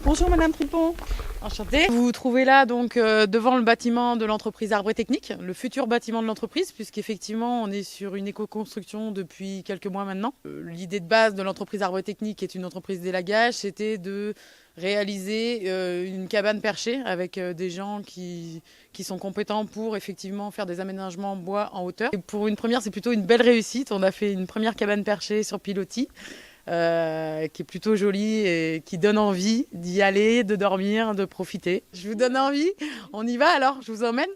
Bonjour Madame Tripon, enchantée. Vous vous trouvez là donc devant le bâtiment de l'entreprise Arbre et Technique, le futur bâtiment de l'entreprise, puisqu'effectivement on est sur une éco-construction depuis quelques mois maintenant. L'idée de base de l'entreprise Arbre et Technique, qui est une entreprise d'élagage, c'était de réaliser une cabane perchée avec des gens qui sont compétents pour effectivement faire des aménagements en bois en hauteur. Et pour une première, c'est plutôt une belle réussite. On a fait une première cabane perchée sur pilotis. Qui est plutôt jolie et qui donne envie d'y aller, de dormir, de profiter. Je vous donne envie? On y va alors? Je vous emmène?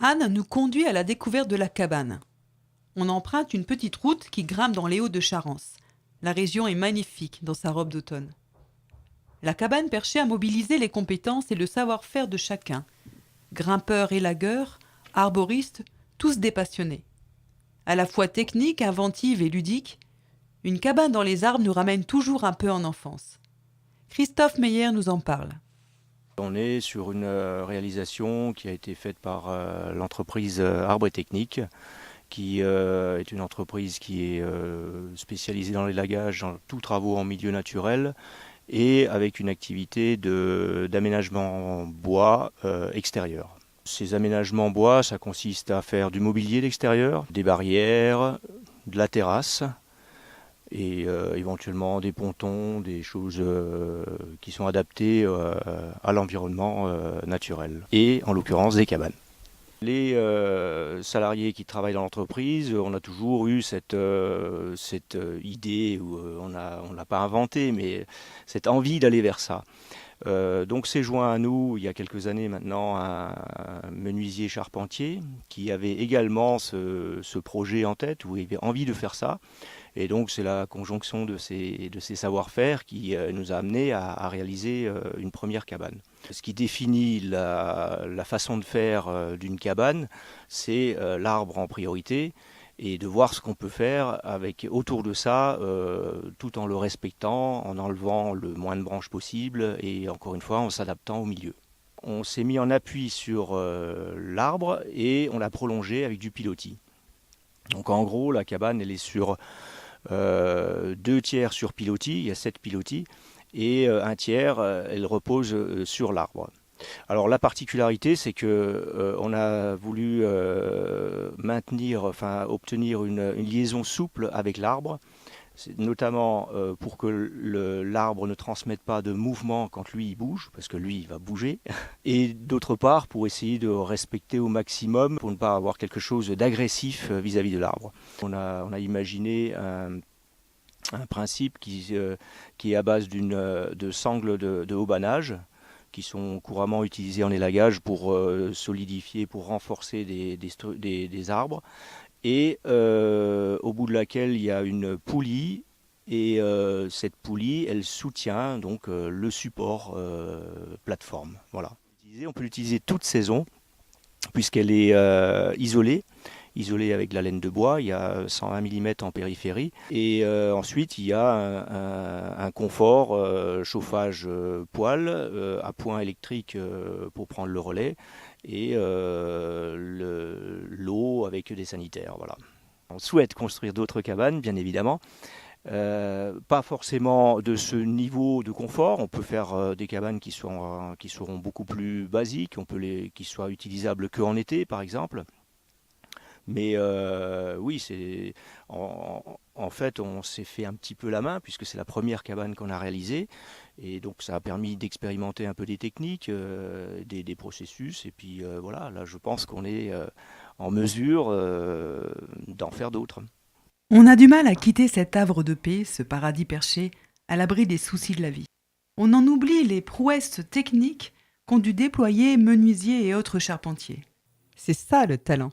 Anne nous conduit à la découverte de la cabane. On emprunte une petite route qui grimpe dans les Hauts-de-Charence. La région est magnifique dans sa robe d'automne. La cabane perchée a mobilisé les compétences et le savoir-faire de chacun. Grimpeurs et lagueurs, arboristes, tous des passionnés. À la fois technique, inventive et ludique, une cabane dans les arbres nous ramène toujours un peu en enfance. Christophe Meyer nous en parle. On est sur une réalisation qui a été faite par l'entreprise Arbre et Technique, qui est une entreprise qui est spécialisée dans l'élagage, dans tous travaux en milieu naturel, et avec une activité d'aménagement en bois extérieur. Ces aménagements en bois, ça consiste à faire du mobilier d'extérieur, des barrières, de la terrasse, et éventuellement des pontons, des choses qui sont adaptées à l'environnement naturel, et en l'occurrence des cabanes. Les salariés qui travaillent dans l'entreprise, on a toujours eu cette idée, on l'a pas inventée, mais cette envie d'aller vers ça. Donc s'est joint à nous, il y a quelques années maintenant, un menuisier charpentier qui avait également ce projet en tête, où il avait envie de faire ça. Et donc c'est la conjonction de ces savoir-faire qui nous a amené à réaliser une première cabane. Ce qui définit la façon de faire d'une cabane, c'est l'arbre en priorité, et de voir ce qu'on peut faire avec autour de ça, tout en le respectant, en enlevant le moins de branches possible, et encore une fois en s'adaptant au milieu. On s'est mis en appui sur l'arbre et on l'a prolongé avec du pilotis. Donc en gros, la cabane, elle est sur 2 tiers sur pilotis, il y a 7 pilotis, et un tiers, elle repose sur l'arbre. Alors la particularité, c'est que on a voulu obtenir une liaison souple avec l'arbre, notamment pour que l'arbre ne transmette pas de mouvement quand lui il bouge, parce que lui il va bouger, et d'autre part pour essayer de respecter au maximum, pour ne pas avoir quelque chose d'agressif vis-à-vis de l'arbre. On a imaginé un principe qui est à base de sangles de haubanage, qui sont couramment utilisés en élagage pour solidifier, pour renforcer des arbres, et au bout de laquelle il y a une poulie, et cette poulie, elle soutient donc le support plateforme. Voilà. On peut l'utiliser toute saison, puisqu'elle est isolée avec de la laine de bois. Il y a 120 mm en périphérie, et ensuite il y a un confort chauffage poêle à point électrique pour prendre le relais, et l'eau avec des sanitaires. Voilà. On souhaite construire d'autres cabanes, bien évidemment. Pas forcément de ce niveau de confort. On peut faire des cabanes qui seront beaucoup plus basiques, qui soient utilisables qu'en été, par exemple. Mais oui, en fait, on s'est fait un petit peu la main, puisque c'est la première cabane qu'on a réalisée. Et donc, ça a permis d'expérimenter un peu des techniques, des processus. Et puis voilà, là, je pense qu'on est en mesure d'en faire d'autres. On a du mal à quitter cet havre de paix, ce paradis perché, à l'abri des soucis de la vie. On en oublie les prouesses techniques qu'ont dû déployer menuisiers et autres charpentiers. C'est ça le talent.